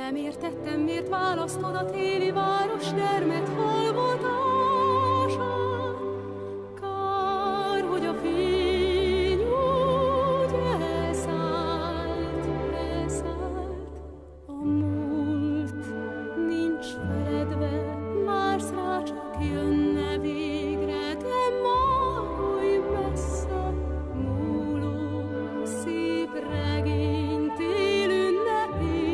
Nem értettem, miért választod a téli város termet hallgatását. Kár, hogy a fény úgy elszállt. A múlt nincs feledve, vársz rá, csak jönne végre, de maradj messze múló szép regény tél ünnepén.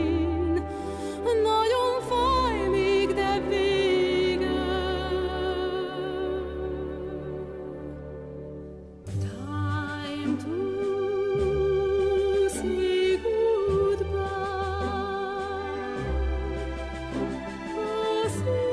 Nagyon fáj még, de vége. Time to say goodbye. Oh, say